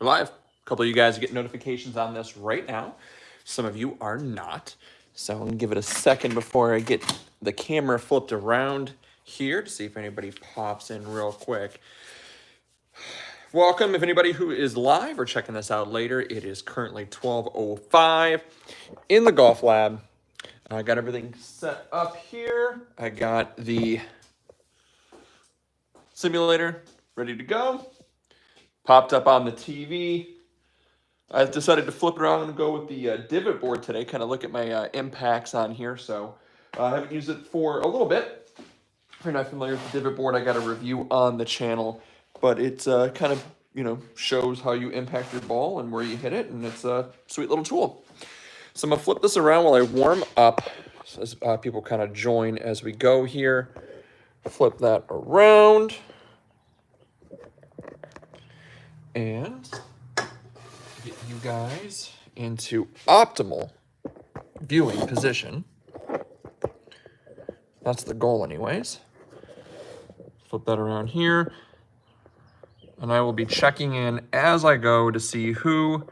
We're live. A couple of you guys get notifications on this right now. Some of you are not. So I'm going to give it a second before I get the camera flipped around here to see if anybody pops in real quick. Welcome, if anybody who is live or checking this out later. It is currently 12:05 in the golf lab. I got everything set up here. I got the simulator ready to go. Popped up on the TV. I've decided to flip it around and go with the divot board today, kind of look at my impacts on here. So I haven't used it for a little bit. If you're not familiar with the divot board, I got a review on the channel, but it's kind of, shows how you impact your ball and where you hit it, and it's a sweet little tool. So I'm going to flip this around while I warm up, as people kind of join as we go here. Flip that around. And get you guys into optimal viewing position. That's the goal anyways. Flip that around here. And I will be checking in as I go to see who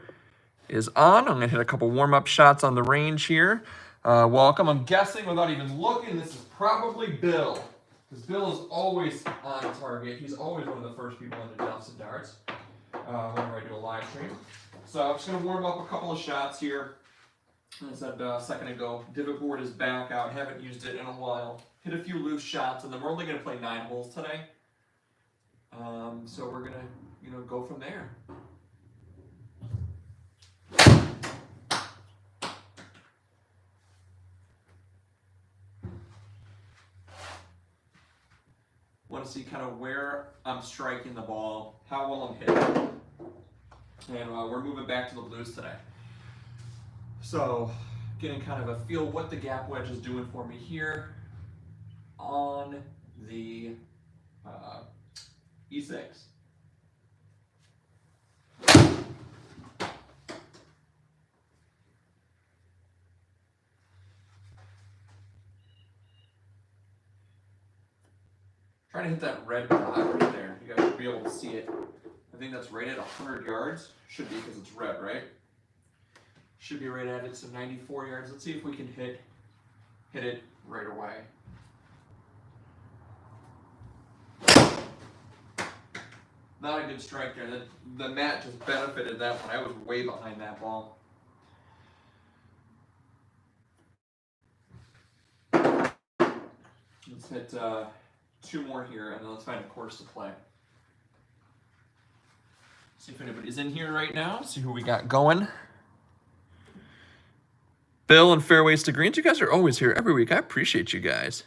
is on. I'm gonna hit a couple warm-up shots on the range here. Welcome, I'm guessing without even looking, this is probably Bill. Because Bill is always on target. He's always one of the first people into Johnson Darts whenever I do a live stream. So I'm just going to warm up a couple of shots here. As I said a second ago, divot board is back out. Haven't used it in a while. Hit a few loose shots, and then we're only going to play 9 holes today. So we're going to, go from there. Want to see kind of where I'm striking the ball, how well I'm hitting. And we're moving back to the blues today. So getting kind of a feel what the gap wedge is doing for me here on the E6. Trying to hit that red dot right there. You guys should be able to see it. I think that's right at 100 yards. Should be because it's red, right? Should be right at it, so 94 yards. Let's see if we can hit it right away. Not a good strike there. The mat just benefited that one. I was way behind that ball. Let's hit 2 more here, and then let's find a course to play. See if anybody's in here right now. See who we got going. Bill and Fairways to Greens. You guys are always here every week. I appreciate you guys.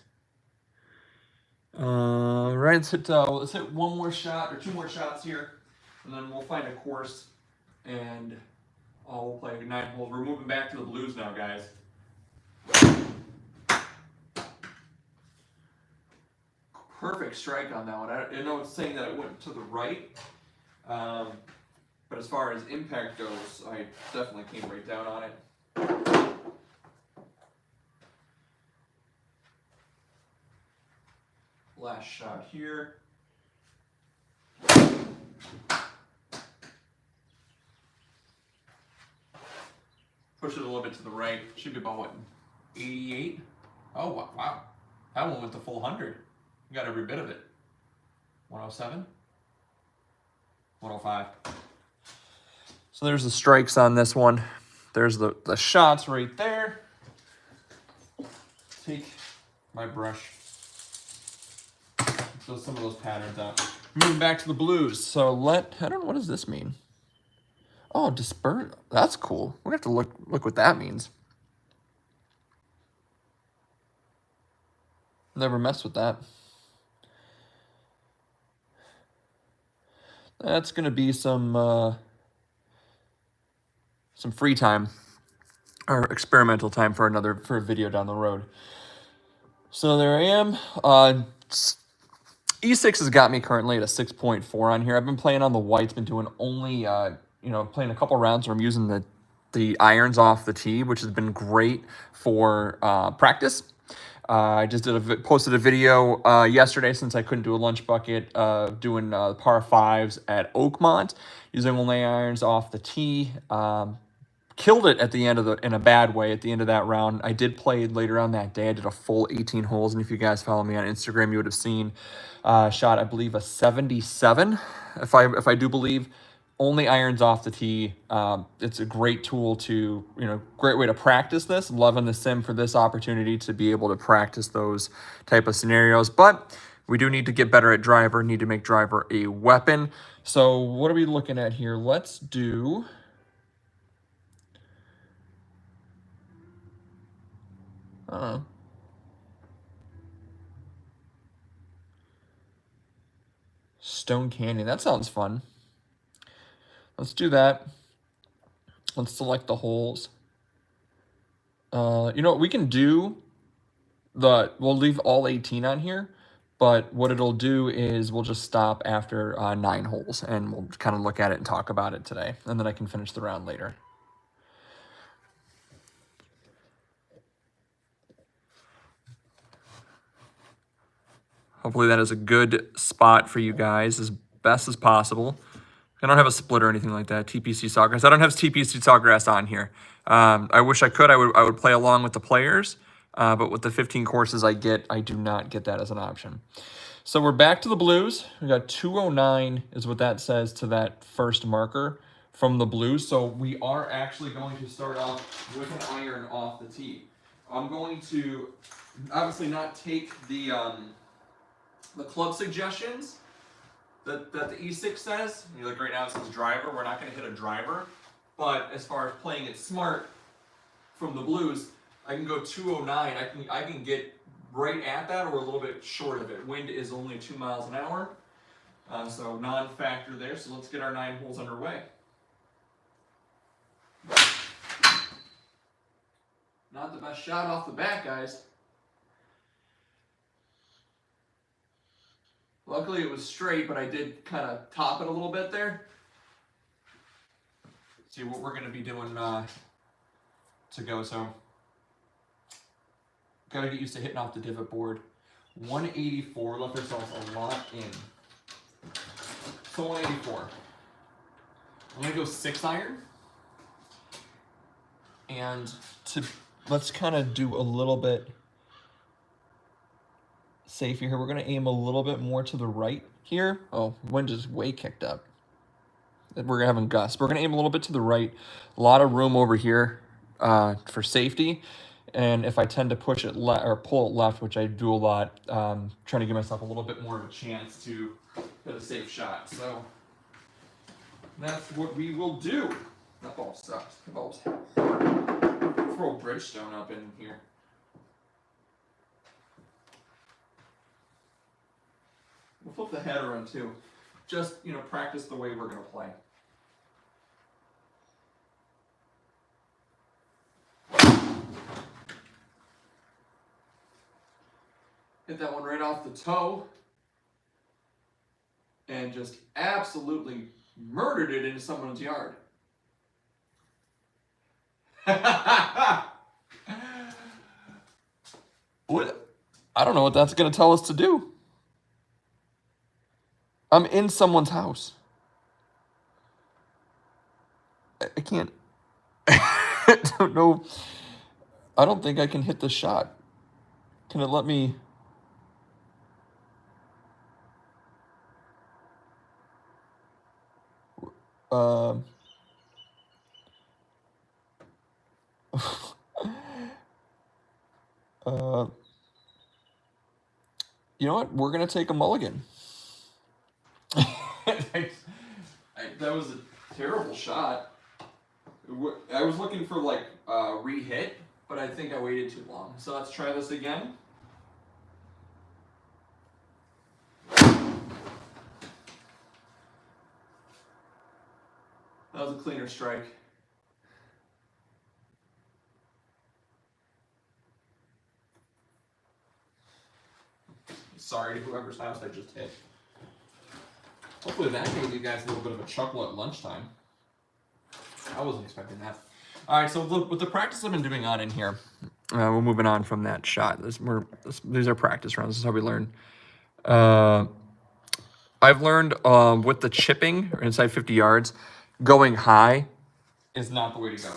Right, let's hit 1 more shot or 2 more shots here, and then we'll find a course, and we'll play 9 holes. We're moving back to the blues now, guys. Perfect strike on that one. I know it's saying that it went to the right, but as far as impact goes, I definitely came right down on it. Last shot here. Push it a little bit to the right. Should be about, 88? Oh, wow. That one went to full 100. You got every bit of it. 107? 105. So there's the strikes on this one. There's the shots right there. Take my brush. Fill some of those patterns out. Moving back to the blues. So I don't know, what does this mean? Oh, disperse. That's cool. We're going to have to look what that means. Never messed with that. That's going to be some free time or experimental time for a video down the road. So there I am. E6 has got me currently at a 6.4 on here. I've been playing on the whites, been doing only, playing a couple rounds where I'm using the irons off the tee, which has been great for practice. I just posted a video yesterday since I couldn't do a lunch bucket, doing par 5s at Oakmont using only irons off the tee. Killed it at the end of in a bad way at the end of that round. I did play later on that day. I did a full 18 holes, and if you guys follow me on Instagram, you would have seen shot, I believe, a 77. If I do believe, only irons off the tee. It's a great tool to, great way to practice this. I'm loving the sim for this opportunity to be able to practice those type of scenarios. But we do need to get better at driver, need to make driver a weapon. So what are we looking at here? Let's do... Stone Canyon. That sounds fun. Let's do that. Let's select the holes. You know what? We can do we'll leave all 18 on here, but what it'll do is we'll just stop after 9 holes, and we'll kind of look at it and talk about it today, and then I can finish the round later. Hopefully that is a good spot for you guys as best as possible. I don't have a split or anything like that. TPC Sawgrass. I don't have TPC Sawgrass on here. I wish I could. I would play along with the players, but with the 15 courses I do not get that as an option. So we're back to the blues. We got 209 is what that says to that first marker from the blues. So we are actually going to start off with an iron off the tee. I'm going to obviously not take the club suggestions that the E6 says. Like right now it says driver. We're not going to hit a driver. But as far as playing it smart from the blues, I can go 209. I can get right at that or a little bit short of it. Wind is only 2 miles an hour. So non-factor there. So let's get our 9 holes underway. Not the best shot off the bat, guys. Luckily it was straight, but I did kind of top it a little bit there. See what we're going to be doing to go. So, got to get used to hitting off the divot board. 184, left ourselves a lot in. So 184. I'm going to go 6 iron. And let's kind of do a little bit safe here. We're going to aim a little bit more to the right here. Oh, wind is way kicked up. We're having gusts. We're going to aim a little bit to the right. A lot of room over here for safety. And if I tend to push it or pull it left, which I do a lot, trying to give myself a little bit more of a chance to hit a safe shot. So that's what we will do. That ball sucks. The ball's throw Bridgestone up in here. We'll flip the head around too. Just, practice the way we're going to play. Hit that one right off the toe. And just absolutely murdered it into someone's yard. What? I don't know what that's going to tell us to do. I'm in someone's house. I can't. I don't know. I don't think I can hit the shot. Can it let me? You know what? We're going to take a mulligan. That was a terrible shot. I was looking for re-hit, but I think I waited too long. So let's try this again. That was a cleaner strike. Sorry to whoever's house I just hit. Hopefully that gave you guys a little bit of a chuckle at lunchtime. I wasn't expecting that. All right, so with the practice I've been doing on in here, We're moving on from that shot. These are practice rounds. This is how we learn. I've learned with the chipping or inside 50 yards, going high is not the way to go.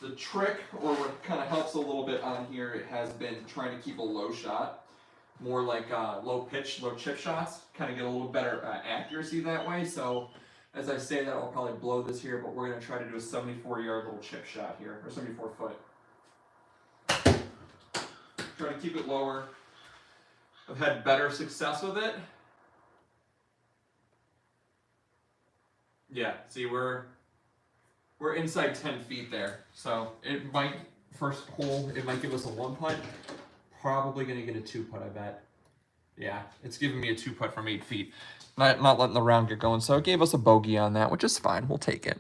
The trick, or what kind of helps a little bit on here, it has been trying to keep a low shot, more like low pitch, low chip shots, kind of get a little better accuracy that way. So as I say that, I'll probably blow this here, but we're going to try to do a 74-yard little chip shot here, or 74 foot. Try to keep it lower. I've had better success with it. Yeah, see, we're inside 10 feet there. So it might, first hole, it might give us a 1-putt. Probably going to get a 2-putt, I bet. Yeah, it's giving me a 2-putt from 8 feet. Not letting the round get going. So it gave us a bogey on that, which is fine. We'll take it.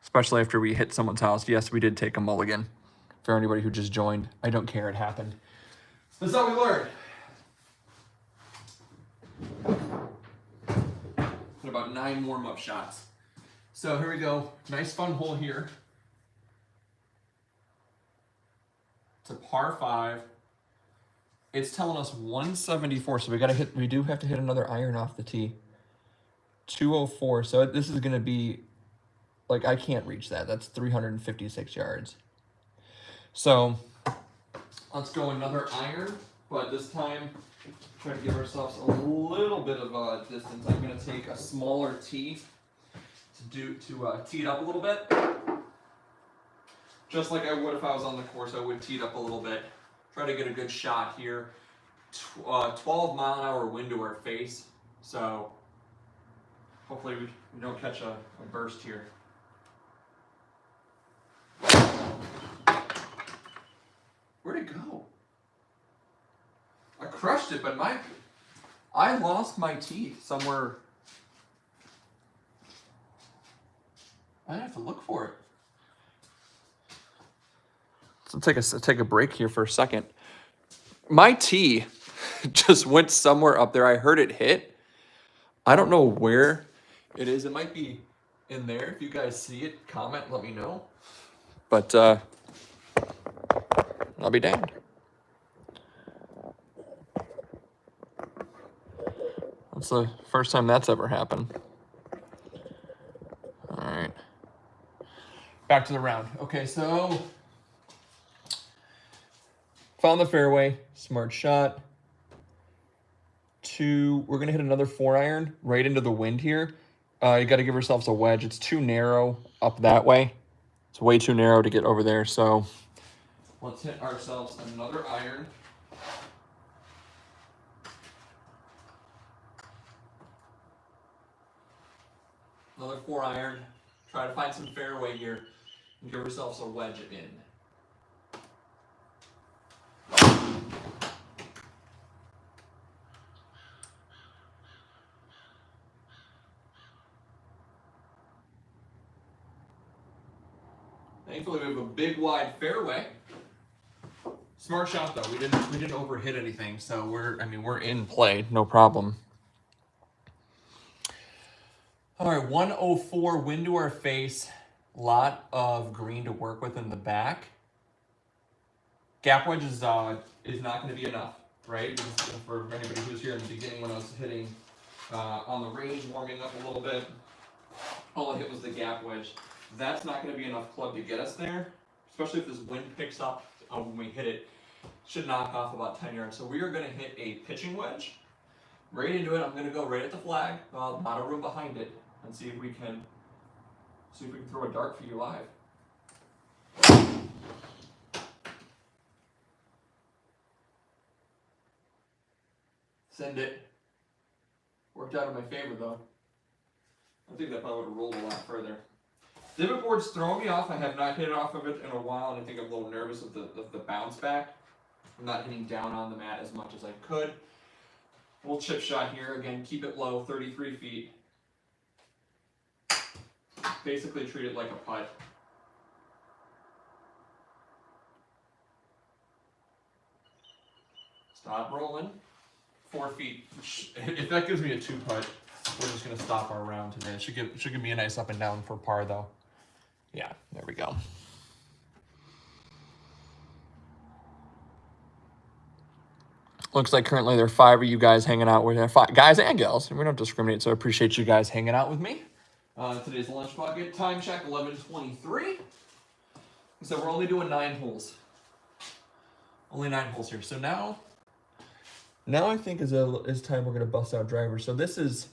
Especially after we hit someone's house. Yes, we did take a mulligan. For anybody who just joined, I don't care. It happened. That's how we learn. And about 9 warm-up shots. So here we go. Nice fun hole here. It's a par 5. It's telling us 174, so we do have to hit another iron off the tee. 204. So this is gonna be like, I can't reach that. That's 356 yards. So let's go another iron, but this time try to give ourselves a little bit of a distance. I'm gonna take a smaller tee to tee it up a little bit. Just like I would if I was on the course, I would tee it up a little bit. Try to get a good shot here. 12-mile-an-hour wind to our face, so hopefully we don't catch a burst here. Where'd it go? I crushed it, but I lost my tee somewhere. I have to look for it. So take a break here for a second. My tee just went somewhere up there. I heard it hit. I don't know where it is. It might be in there. If you guys see it, comment, let me know. But I'll be damned. That's the first time that's ever happened. All right. Back to the round. Okay, so found the fairway, smart shot. We're gonna hit another 4-iron right into the wind here. You got to give ourselves a wedge. It's too narrow up that way. It's way too narrow to get over there. So let's hit ourselves another iron. Another 4-iron. Try to find some fairway here and give ourselves a wedge in. Thankfully, we have a big wide fairway. Smart shot though. We didn't overhit anything, so we're in play, no problem. All right, 104 wind to our face. Lot of green to work with in the back. Gap wedge is not going to be enough, right? For anybody who's here in the beginning when I was hitting on the range, warming up a little bit, all I hit was the gap wedge. That's not going to be enough club to get us there, especially if this wind picks up when we hit it. Should knock off about 10 yards. So we are going to hit a pitching wedge right into it. I'm going to go right at the flag, not a room behind it, and see if we can throw a dart for you live. Send it. Worked out in my favor though. I think that probably would have rolled a lot further. Divot board's throwing me off. I have not hit off of it in a while, and I think I'm a little nervous of the bounce back. I'm not hitting down on the mat as much as I could. We'll chip shot here. Again, keep it low, 33 feet. Basically treat it like a putt. Stop rolling. 4 feet. If that gives me a 2-putt, we're just going to stop our round today. It should give me a nice up and down for par, though. Yeah, there we go. Looks like currently there are 5 of you guys hanging out with there. 5 guys and gals. We don't discriminate, so I appreciate you guys hanging out with me. Today's lunch bucket time check 11:23. So we're only doing 9 holes. Only 9 holes here. So now I think is time we're gonna bust out drivers. So this is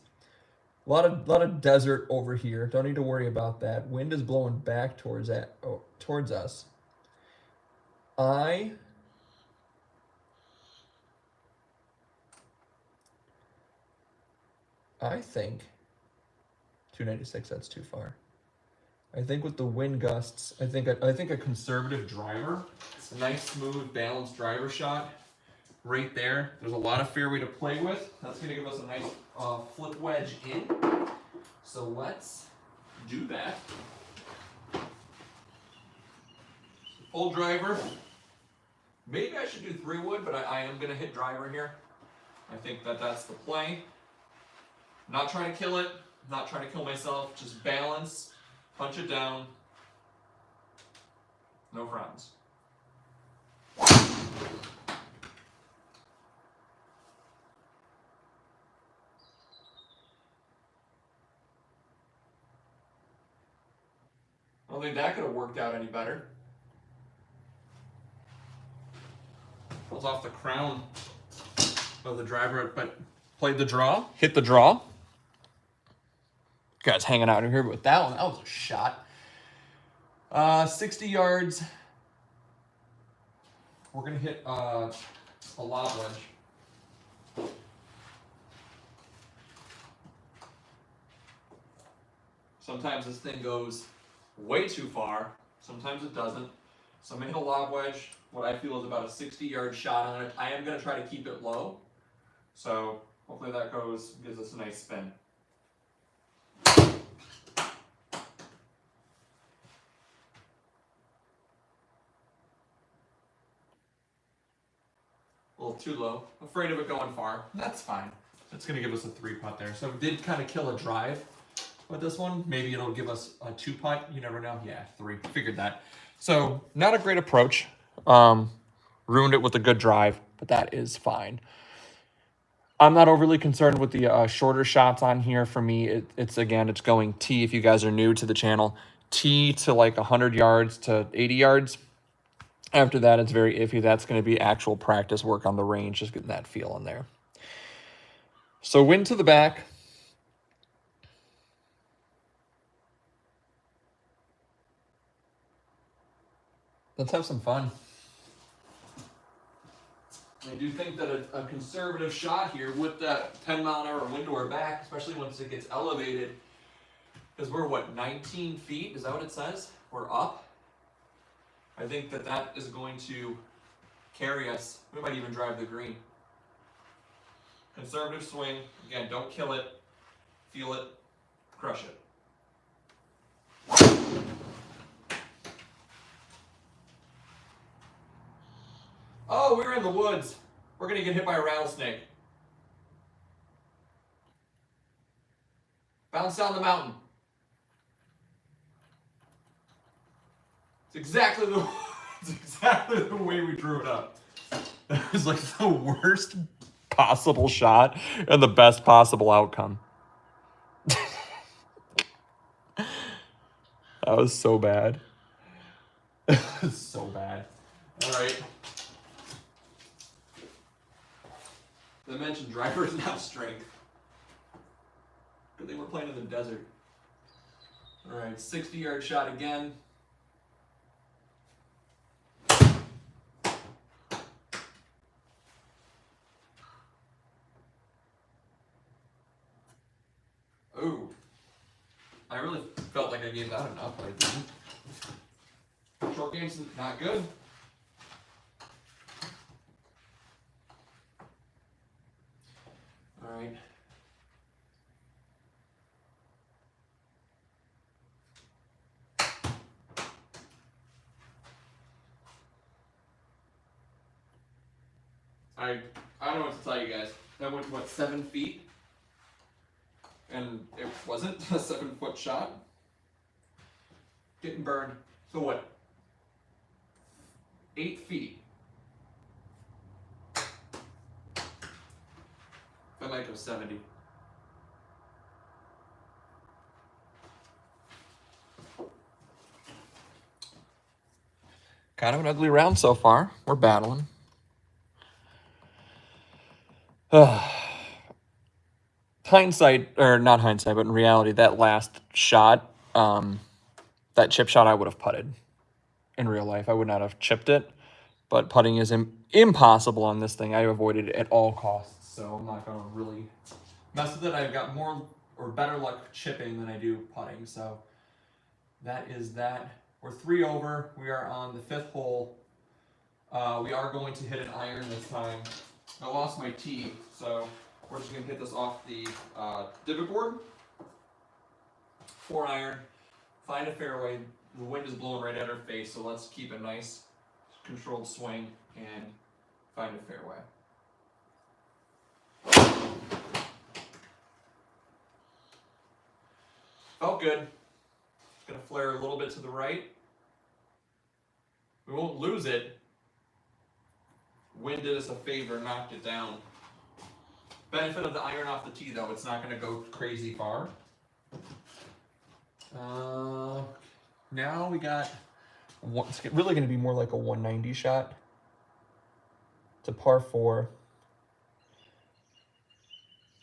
a lot of desert over here. Don't need to worry about that. Wind is blowing back towards us. I think 296. That's too far. I think with the wind gusts, I think a conservative driver, it's a nice, smooth, balanced driver shot right there. There's a lot of fairway to play with. That's going to give us a nice flip wedge in. So let's do that. Full driver. Maybe I should do 3-wood, but I am going to hit driver here. I think that's the play. Not trying to kill it. Not trying to kill myself. Just balance. Punch it down. No frowns. I don't think that could have worked out any better. Pulls off the crown of the driver, but played the draw, hit the draw. Guys hanging out in here with that one. That was a shot. 60 yards. We're going to hit a lob wedge. Sometimes this thing goes way too far. Sometimes it doesn't. So I'm going to hit a lob wedge. What I feel is about a 60-yard shot on it. I am going to try to keep it low. So hopefully that gives us a nice spin. A little too low. Afraid of it going far. That's fine. That's going to give us a 3-putt there. So it did kind of kill a drive with this one. Maybe it'll give us a 2-putt. You never know. Yeah, 3. Figured that. So not a great approach. Ruined it with a good drive, but that is fine. I'm not overly concerned with the shorter shots on here. For me, it's going tee. If you guys are new to the channel, tee to like 100 yards to 80 yards. After that, it's very iffy. That's going to be actual practice work on the range, just getting that feel in there. So wind to the back. Let's have some fun. I do think that a conservative shot here with that 10-mile-an-hour wind to our back, especially once it gets elevated, because we're, 19 feet? Is that what it says? We're up. I think that is going to carry us. We might even drive the green. Conservative swing. Again, don't kill it. Feel it. Crush it. Oh, we're in the woods. We're going to get hit by a rattlesnake. Bounce down the mountain. It's exactly the way we drew it up. That was like the worst possible shot and the best possible outcome. That was so bad. So bad. All right. As I mentioned, driver is not strength. Good thing we're playing in the desert. All right, 60-yard shot again. Ooh. I really felt like I gave that enough. I didn't. Short game's not good. All right. I don't know what to tell you guys. That went, 7 feet? And it wasn't a 7-foot shot. Getting burned. So what? 8 feet. might go 70. Kind of an ugly round so far. We're battling. Hindsight, or not hindsight, but in reality, that last shot, that chip shot, I would have putted. In real life, I would not have chipped it. But putting is impossible on this thing. I avoided it at all costs, so I'm not going to really mess with it. I've got more or better luck chipping than I do putting, so that is that. We're 3 over. We are on the 5th hole. We are going to hit an iron this time. I lost my tee, so we're just going to hit this off the divot board. 4 iron. Find a fairway. The wind is blowing right at our face, so let's keep a nice controlled swing and find a fairway. Felt good. Just gonna flare a little bit to the right. We won't lose it. Wind did us a favor, knocked it down. Benefit of the iron off the tee though, it's not gonna go crazy far. Now we got, it's really gonna be more like a 190 shot. It's a par 4.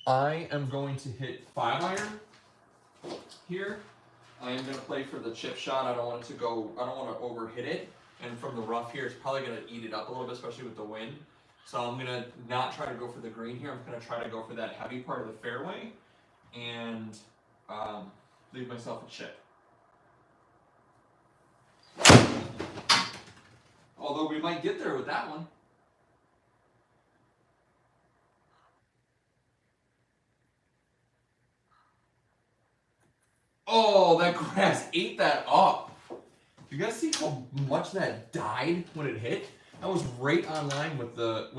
I am going to hit 5 iron here. I am gonna play for the chip shot. I don't want to overhit it. And from the rough here, it's probably gonna eat it up a little bit, especially with the wind. So I'm gonna not try to go for the green here. I'm gonna try to go for that heavy part of the fairway and leave myself a chip. Although we might get there with that one. Oh, that grass ate that up. You guys see how much that died when it hit? That was right on line with the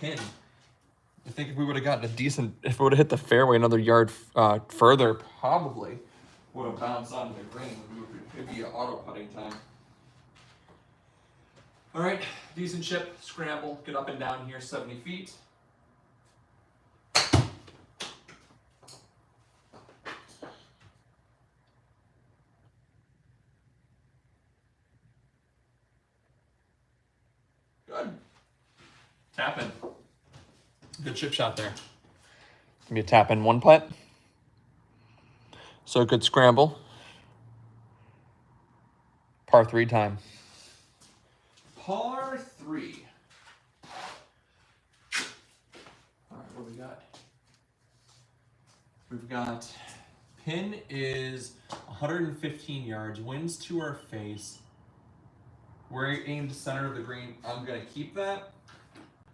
pin. I think if we would have gotten if it would have hit the fairway another yard further, probably would have bounced onto the green. It'd be an auto putting time. All right, decent chip, scramble, get up and down here 70 feet. Good. Tap in. Good chip shot there. Give me a tap in 1 putt. So good scramble. Par 3 time. Par 3. All right, what do we got? We've got pin is 115 yards, winds to our face. We're aimed center of the green. I'm gonna keep that.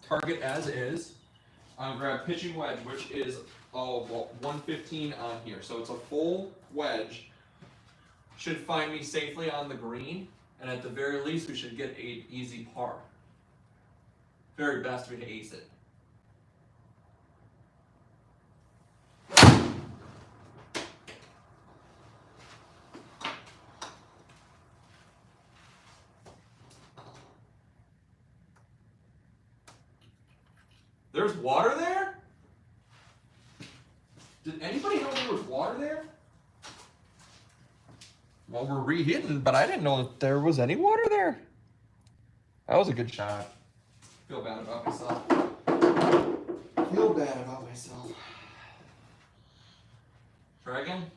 Target as is. I'm gonna grab pitching wedge, which is 115 on here. So it's a full wedge. Should find me safely on the green, and at the very least, we should get an easy par. Very best we can ace it. There's water there? Did anybody know there was water there? Well, we're reheating, but I didn't know that there was any water there. That was a good shot. Feel bad about myself. Feel bad about myself. Try again.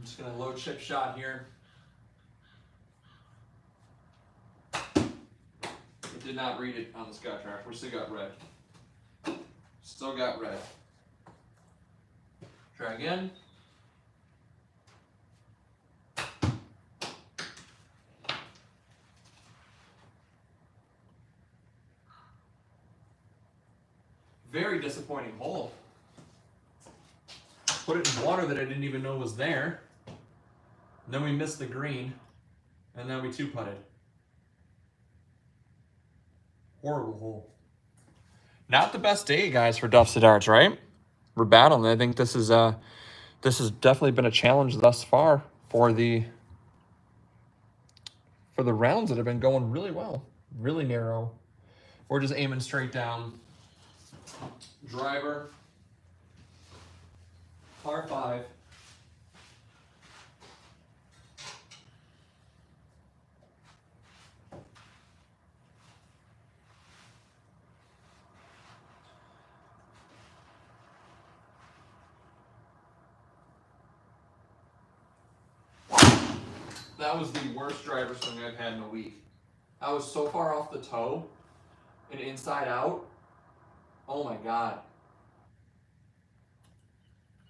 Just gonna low chip shot here. It did not read it on the Scotch Track. We still got red. Still got red. Try again. Very disappointing hole. Put it in water that I didn't even know was there. And then we missed the green. And then we two-putted. Horrible hole. Not the best day, guys, for Duff's Darts, right? We're battling. I think this has definitely been a challenge thus far for the rounds that have been going really well. Really narrow. We're just aiming straight down. Driver. Par 5. That was the worst driver swing I've had in a week. I was so far off the toe and inside out. Oh my God.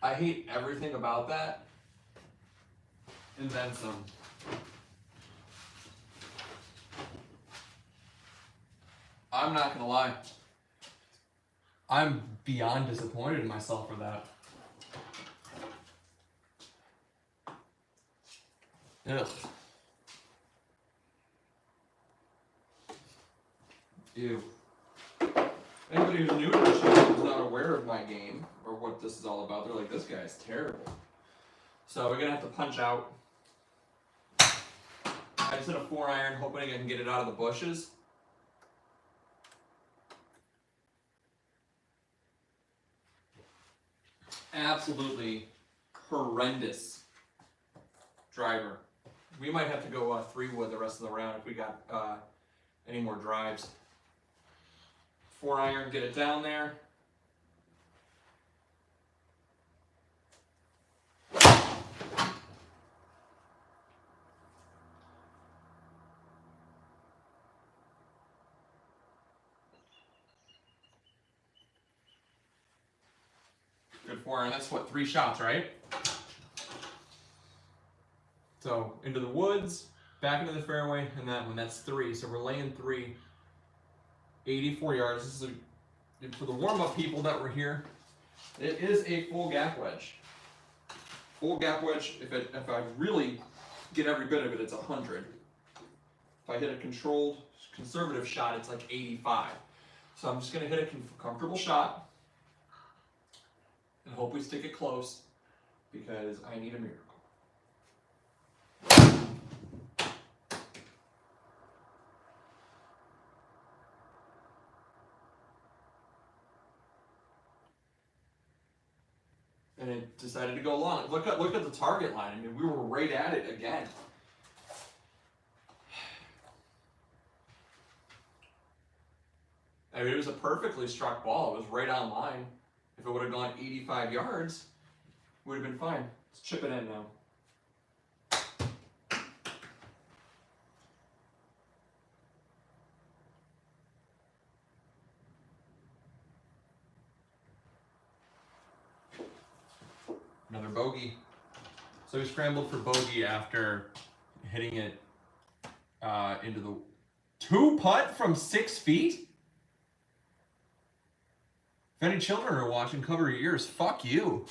I hate everything about that. And then some. I'm not gonna lie. I'm beyond disappointed in myself for that. Ugh. Ew. Anybody who's new to the channel who's not aware of my game or what this is all about, they're like, this guy's terrible. So we're gonna have to punch out. I just hit a 4-iron, hoping I can get it out of the bushes. Absolutely horrendous driver. We might have to go 3-wood the rest of the round if we got any more drives. 4-iron, get it down there. Good 4-iron. That's what, 3 shots, right? So into the woods, back into the fairway, and that one. That's 3. So we're laying 3. 84 yards. This is for the warm-up people that were here. It is a full gap wedge. Full gap wedge. If I really get every bit of it, it's 100. If I hit a controlled, conservative shot, it's like 85. So I'm just gonna hit a comfortable shot and hope we stick it close because I need a miracle. And it decided to go long. Look at the target line. I mean, we were right at it again. I mean, it was a perfectly struck ball. It was right on line. If it would have gone 85 yards, it would have been fine. Let's chip it in now. Another bogey. So we scrambled for bogey after hitting it into the 2-putt from 6 feet? If any children are watching, cover your ears. Fuck you.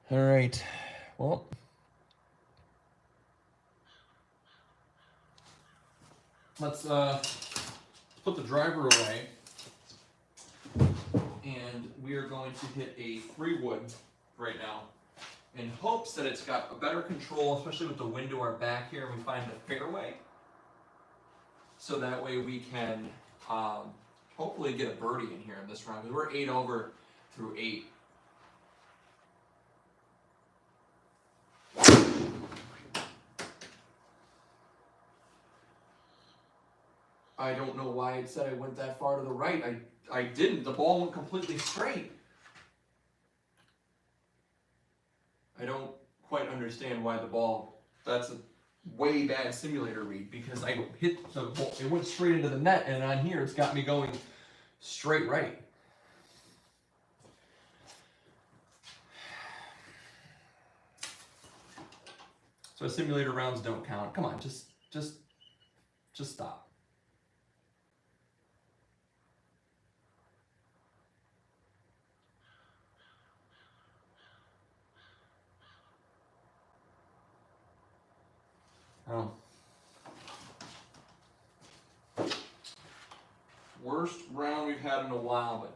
All right. Well, let's put the driver away. And we are going to hit a 3-wood right now in hopes that it's got a better control, especially with the wind to our back here, and we find the fairway. So that way we can hopefully get a birdie in here in this round. We're 8 over through 8. I don't know why it said I went that far to the right. I didn't. The ball went completely straight. I don't quite understand why the ball, that's a way bad simulator read because I hit the ball, it went straight into the net, and on here it's got me going straight right. So simulator rounds don't count. Come on, just stop. Oh. Worst round we've had in a while, but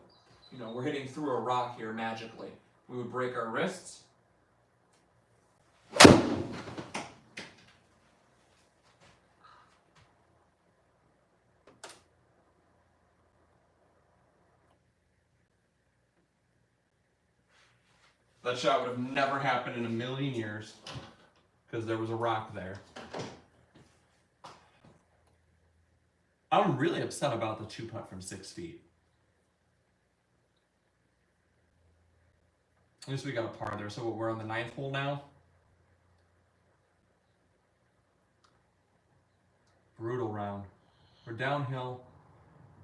you know, we're hitting through a rock here magically. We would break our wrists. That shot would have never happened in a million years because there was a rock there. I'm really upset about the 2-putt from 6 feet. At least we got a par there, so we're on the 9th hole now. Brutal round. We're downhill.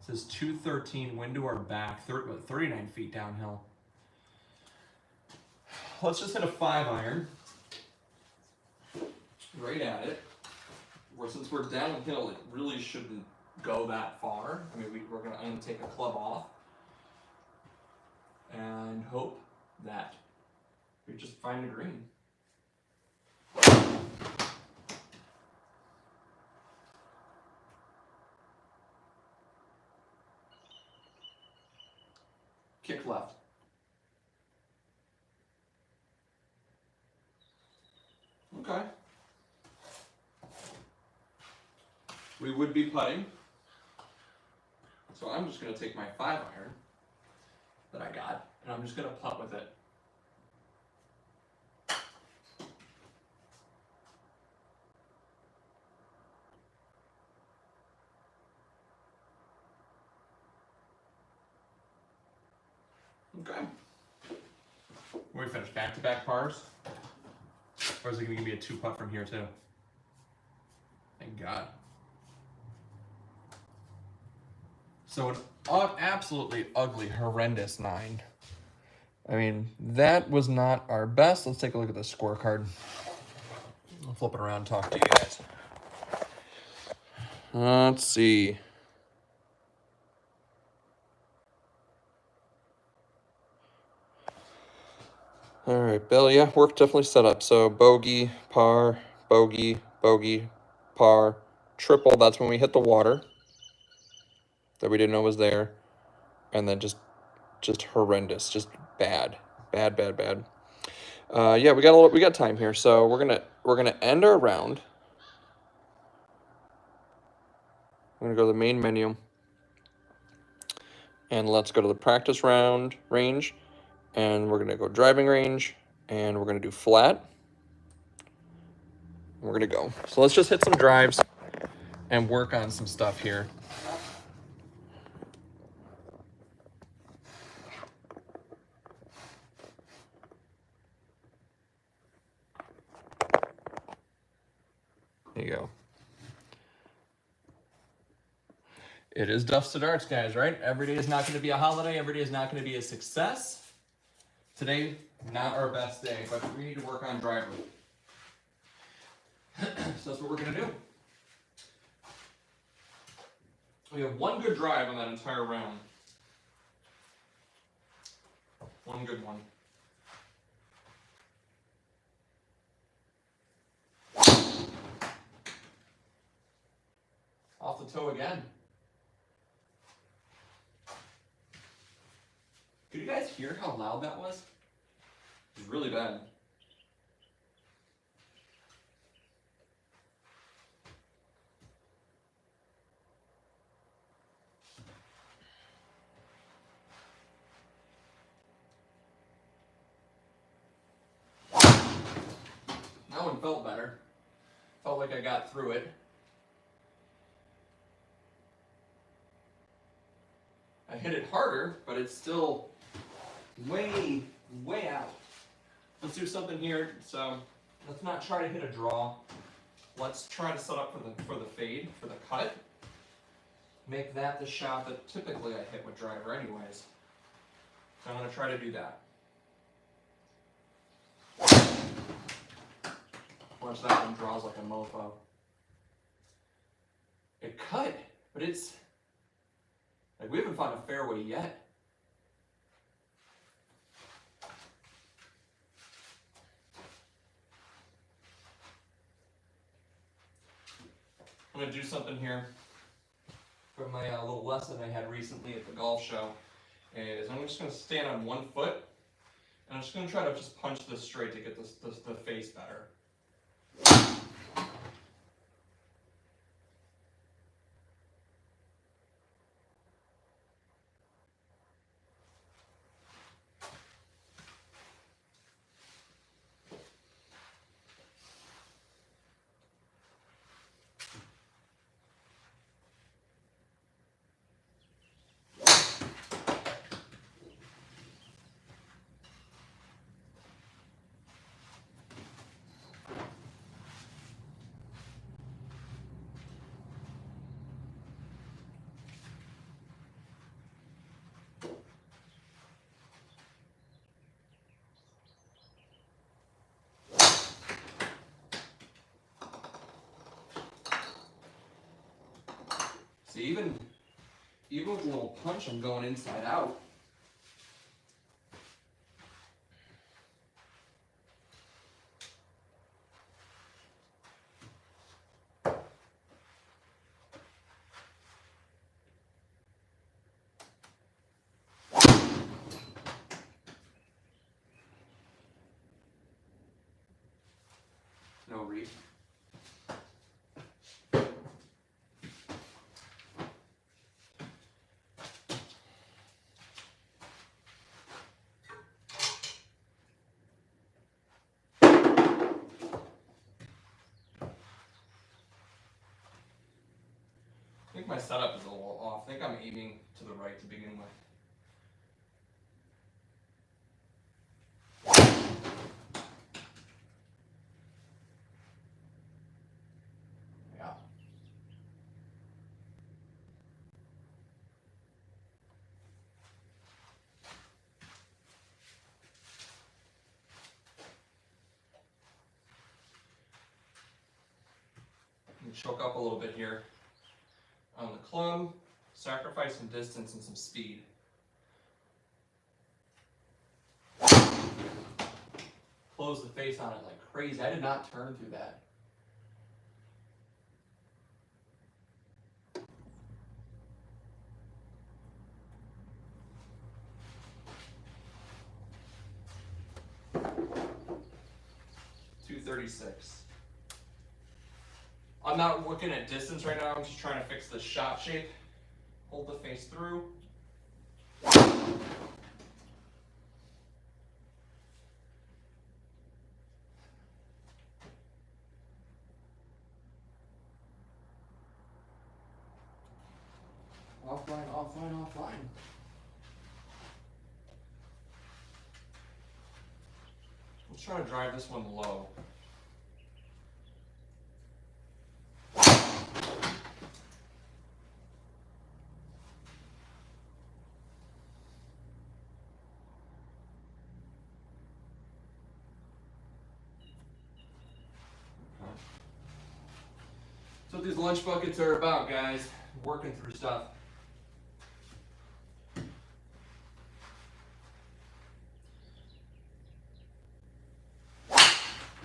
It says 213, wind to our back, 39 feet downhill. Let's just hit a 5-iron. Right at it. Since we're downhill, it really shouldn't go that far. I mean, I'm going to take a club off and hope that we just find a green. Kick left. Okay. We would be putting. So I'm just going to take my 5-iron that I got, and I'm just going to putt with it. Okay. When we finish back-to-back pars? Or is it going to give me a 2-putt from here too? Thank God. So an absolutely ugly, horrendous 9. I mean, that was not our best. Let's take a look at the scorecard. I'll flip it around and talk to you guys. Let's see. All right, Bill, yeah, work definitely set up. So bogey, par, bogey, bogey, par, triple. That's when we hit the water that we didn't know was there. And then just horrendous, just bad. Yeah, we got time here. So we're gonna end our round. I'm gonna go to the main menu. And let's go to the practice round range. And we're gonna go driving range. And we're gonna do flat. We're gonna go. So let's just hit some drives and work on some stuff here. There you go. It is Dusted Arts, guys, right? Every day is not going to be a holiday. Every day is not going to be a success. Today, not our best day, but we need to work on driver. So that's what we're going to do. We have one good drive on that entire round. One good one. Off the toe again. Could you guys hear how loud that was? It was really bad. That one felt better. Felt like I got through it. I hit it harder, but it's still way out. Let's do something here. So let's not try to hit a draw. Let's try to set up for the fade, for the cut. Make that the shot that typically I hit with driver anyways. So I'm going to try to do that. Watch that one draws like a mofo. It cut, but it's like we haven't found a fairway yet. I'm gonna do something here from my little lesson I had recently at the golf show. Is I'm just gonna stand on one foot, and I'm just gonna try to just punch this straight to get the face better. See, even with a little punch, I'm going inside out. No read. I think my setup is a little off. I think I'm aiming to the right to begin with. Yeah. Choke up a little bit here on the club, sacrifice some distance and some speed. Close the face on it like crazy. I did not turn through that. .236. I'm not looking at distance right now. I'm just trying to fix the shot shape. Hold the face through. Offline, offline, offline. Let's try to drive this one low. That's what these lunch buckets are about, guys. Working through stuff.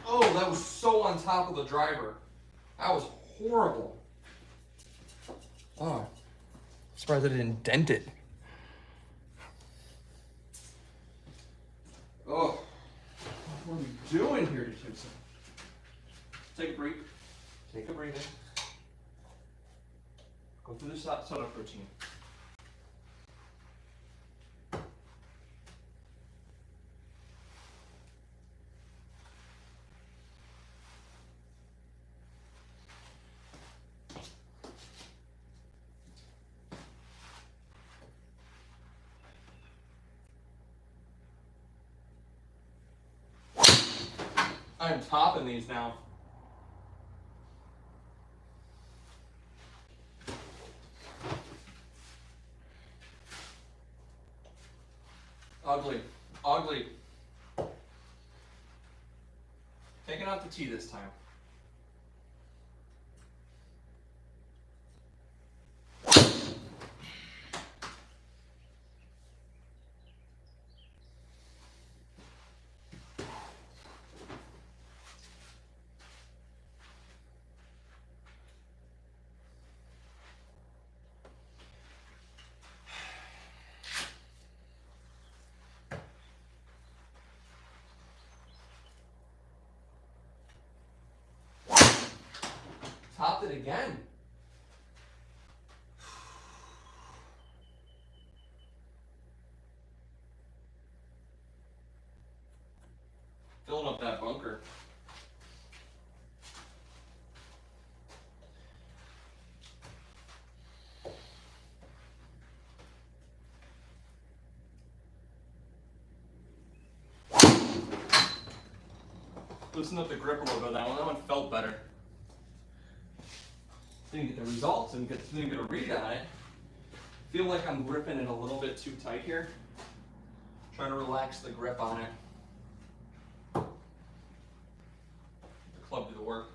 Oh, that was so on top of the driver. That was horrible. Oh, I'm surprised I didn't dent it. Oh, what are we doing here, Jimson? Take a break. Take a breather. Go through the setup routine. I'm topping these now. Ugly. Ugly. Taking out the tee this time. topped it again. Filling up that bunker. Loosen up the grip a little bit. That one felt better. Didn't get the results and didn't get a read on it. Feel like I'm gripping it a little bit too tight here. Trying to relax the grip on it. The club do the work.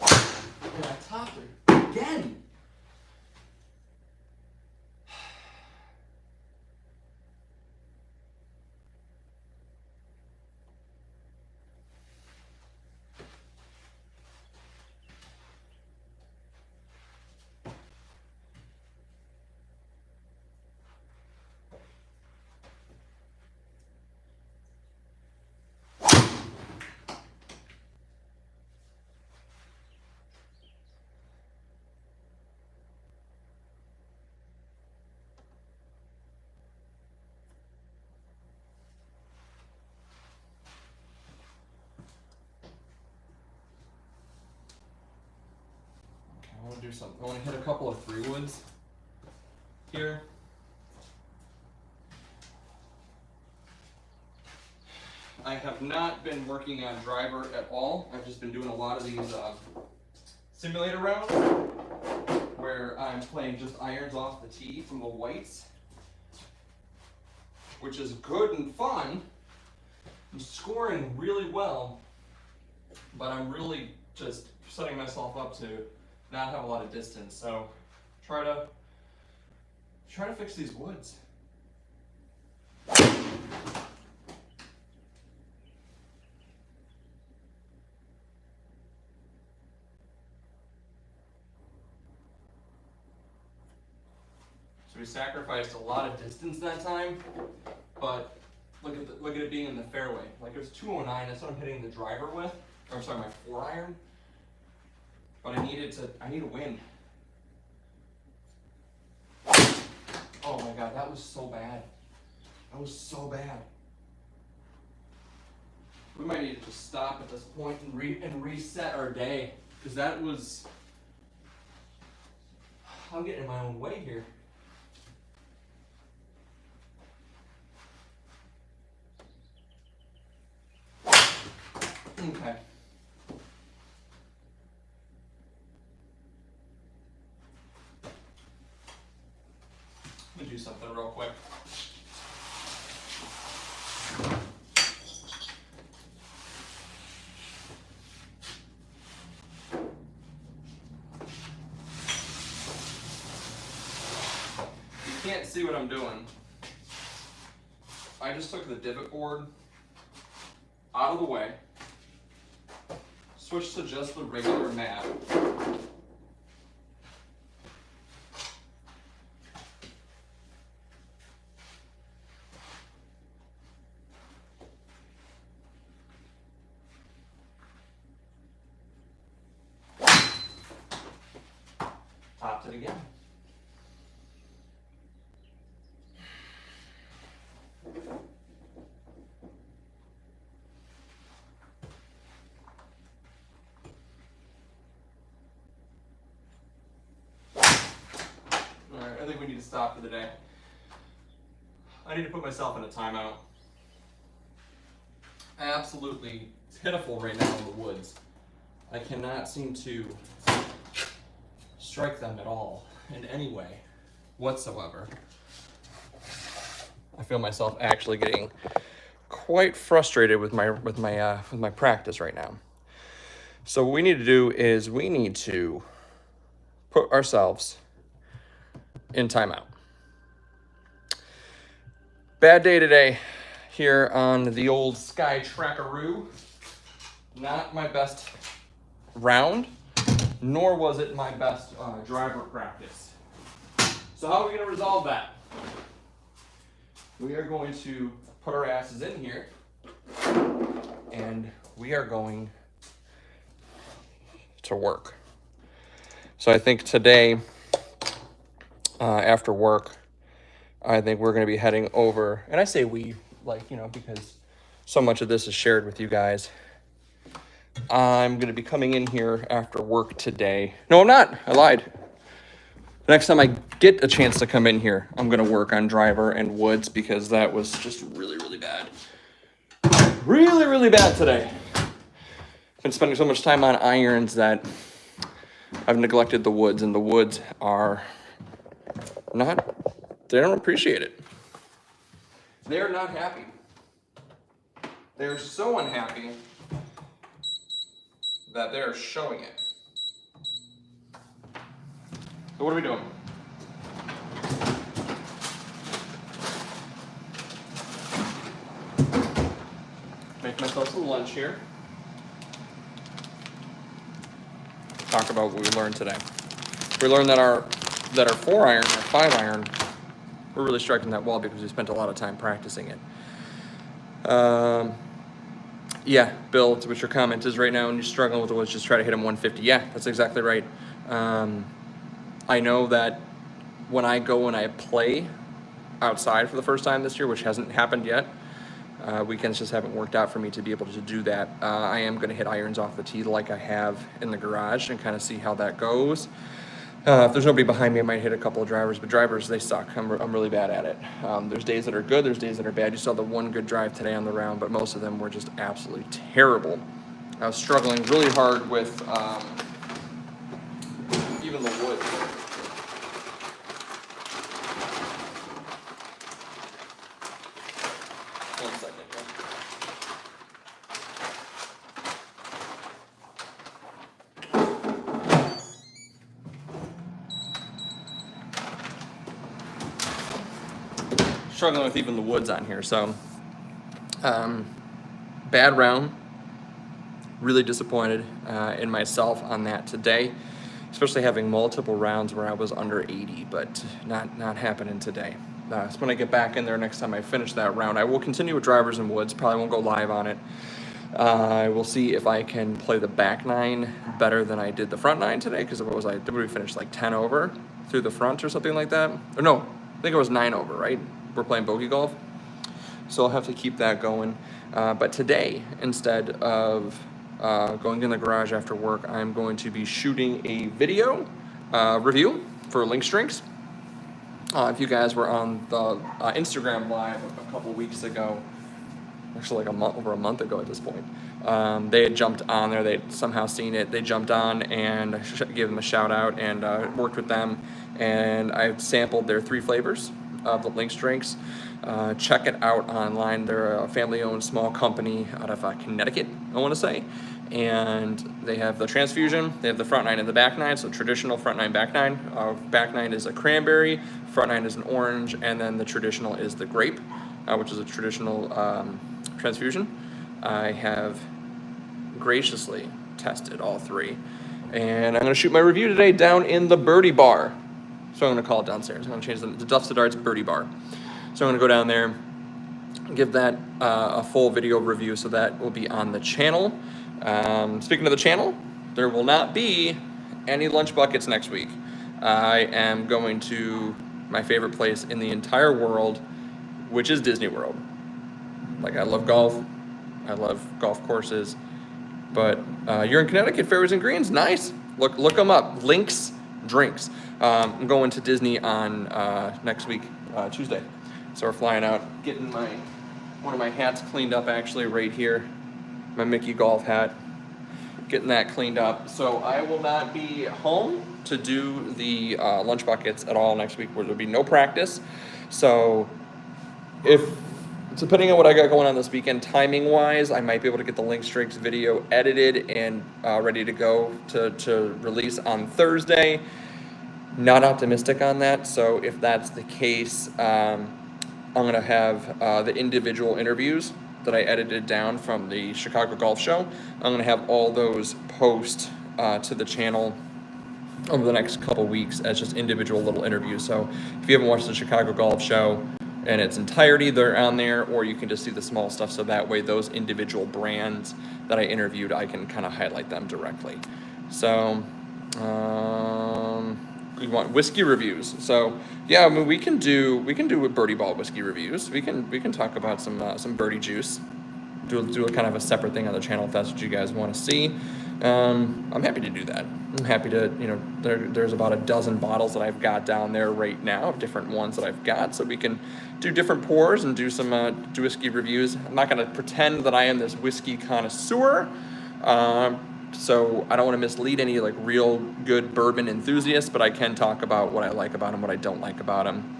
And I topped it again. I want to do something. I want to hit a couple of 3-woods here. I have not been working on driver at all. I've just been doing a lot of these simulator rounds where I'm playing just irons off the tee from the whites, which is good and fun. I'm scoring really well, but I'm really just setting myself up to not have a lot of distance. So try to fix these woods. So we sacrificed a lot of distance that time, but look at it being in the fairway. Like it was 209. That's what I'm hitting the driver with. Or I'm sorry, my 4-iron. But I need a win. Oh my God, that was so bad. That was so bad. We might need to just stop at this point and reset our day, because that was. I'm getting in my own way here. Okay. Let me do something real quick. You can't see what I'm doing. I just took the divot board out of the way, switched to just the regular mat. Topped it again. Alright, I think we need to stop for the day. I need to put myself in a timeout. Absolutely pitiful right now in the woods. I cannot seem to strike them at all in any way whatsoever. I feel myself actually getting quite frustrated with my practice right now. So what we need to do is we need to put ourselves in timeout. Bad day today here on the old Sky Trackaroo. Not my best round, nor was it my best driver practice. So how are we going to resolve that? We are going to put our asses in here, and we are going to work. So I think today, after work, I think we're going to be heading over, and I say we, like, you know, because so much of this is shared with you guys. I'm going to be coming in here after work today. No, I'm not. I lied. Next time I get a chance to come in here, I'm going to work on driver and woods because that was just really, really bad. Really, really bad today. Been spending so much time on irons that I've neglected the woods, and the woods are not, they don't appreciate it. They're not happy. They're so unhappy that they're showing it. So what are we doing? Make myself some lunch here. Talk about what we learned today. We learned that our 4-iron, our 5-iron, we're really striking that well because we spent a lot of time practicing it. Yeah, Bill, to what your comment is right now, and you're struggling with the woods, just try to hit him 150. Yeah, that's exactly right. I know that when I go and I play outside for the first time this year, which hasn't happened yet, weekends just haven't worked out for me to be able to do that. I am going to hit irons off the tee like I have in the garage and kind of see how that goes. If there's nobody behind me, I might hit a couple of drivers, but drivers, they suck. I'm really bad at it. There's days that are good, there's days that are bad. You saw the one good drive today on the round, but most of them were just absolutely terrible. I was struggling really hard with even the wood. One second. Struggling with even the woods on here, so bad round. Really disappointed in myself on that today, especially having multiple rounds where I was under 80, but not happening today. So when I get back in there next time I finish that round, I will continue with drivers and woods. Probably won't go live on it. I will see if I can play the back nine better than I did the front nine today, because what was I? Did we finish like 10 over through the front or something like that? Or no, I think it was 9 over, right? We're playing bogey golf, so I'll have to keep that going. But today, instead of going in the garage after work, I'm going to be shooting a video review for Links Drinks. If you guys were on the Instagram live a couple weeks ago, actually like over a month ago at this point, they had jumped on there. They'd somehow seen it. They jumped on, and I gave them a shout out and worked with them. And I sampled their 3 flavors of the Links Drinks. Check it out online. They're a family-owned small company out of Connecticut, I want to say. And they have the transfusion, they have the front nine and the back nine, so traditional front nine, back nine. Back nine is a cranberry, front nine is an orange, and then the traditional is the grape, which is a traditional transfusion. I have graciously tested all 3. And I'm going to shoot my review today down in the Birdie Bar. So I'm going to call it downstairs. I'm going to change the Duff's to Darts Birdie Bar. So I'm going to go down there, give that a full video review, so that will be on the channel. Speaking of the channel, there will not be any lunch buckets next week. I am going to my favorite place in the entire world, which is Disney World. Like, I love golf. I love golf courses. But you're in Connecticut, Fairways and Greens, nice. Look them up, Links Drinks. I'm going to Disney on next week, Tuesday. So we're flying out, getting one of my hats cleaned up actually right here. My Mickey golf hat, getting that cleaned up. So I will not be home to do the lunch buckets at all next week, where there'll be no practice. So depending on what I got going on this weekend, timing wise, I might be able to get the Links Drinks video edited and ready to go to release on Thursday. Not optimistic on that. So if that's the case, I'm going to have the individual interviews that I edited down from the Chicago Golf Show. I'm going to have all those post to the channel over the next couple weeks as just individual little interviews. So if you haven't watched the Chicago Golf Show in its entirety, they're on there, or you can just see the small stuff. So that way those individual brands that I interviewed, I can kind of highlight them directly. So, we want whiskey reviews. So, yeah, I mean, we can do a Birdie Ball whiskey reviews. We can talk about some birdie juice. Do a kind of a separate thing on the channel if that's what you guys want to see. I'm happy to do that. I'm happy to, there's about a dozen bottles that I've got down there right now, different ones that I've got, so we can do different pours and do some do whiskey reviews. I'm not going to pretend that I am this whiskey connoisseur, so I don't want to mislead any like real good bourbon enthusiasts, but I can talk about what I like about them, what I don't like about them.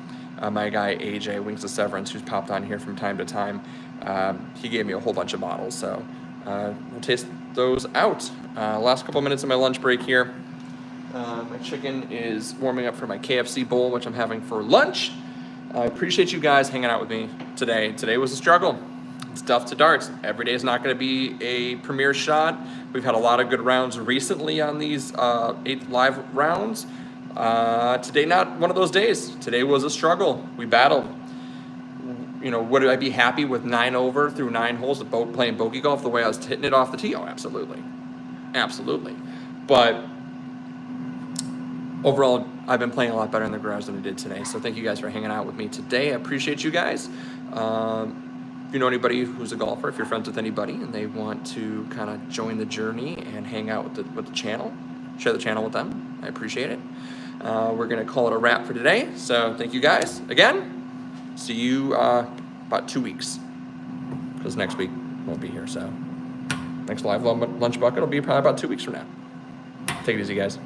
My guy AJ, Wings of Severance, who's popped on here from time to time, he gave me a whole bunch of bottles, so we'll taste those out. Last couple minutes of my lunch break here. My chicken is warming up for my KFC bowl, which I'm having for lunch. I appreciate you guys hanging out with me today. Today was a struggle. It's tough to darts. Every day is not going to be a premier shot. We've had a lot of good rounds recently on these 8 live rounds. Today, not one of those days. Today was a struggle. We battled. Would I be happy with 9 over through 9 holes of playing bogey golf the way I was hitting it off the tee? Oh, absolutely. Absolutely. But overall, I've been playing a lot better in the garage than I did today. So thank you guys for hanging out with me today. I appreciate you guys. If you know anybody who's a golfer, if you're friends with anybody and they want to kind of join the journey and hang out with the channel, share the channel with them. I appreciate it. We're going to call it a wrap for today. So thank you guys again. See you about 2 weeks, because next week won't be here. So next live lunch bucket will be probably about 2 weeks from now. Take it easy, guys.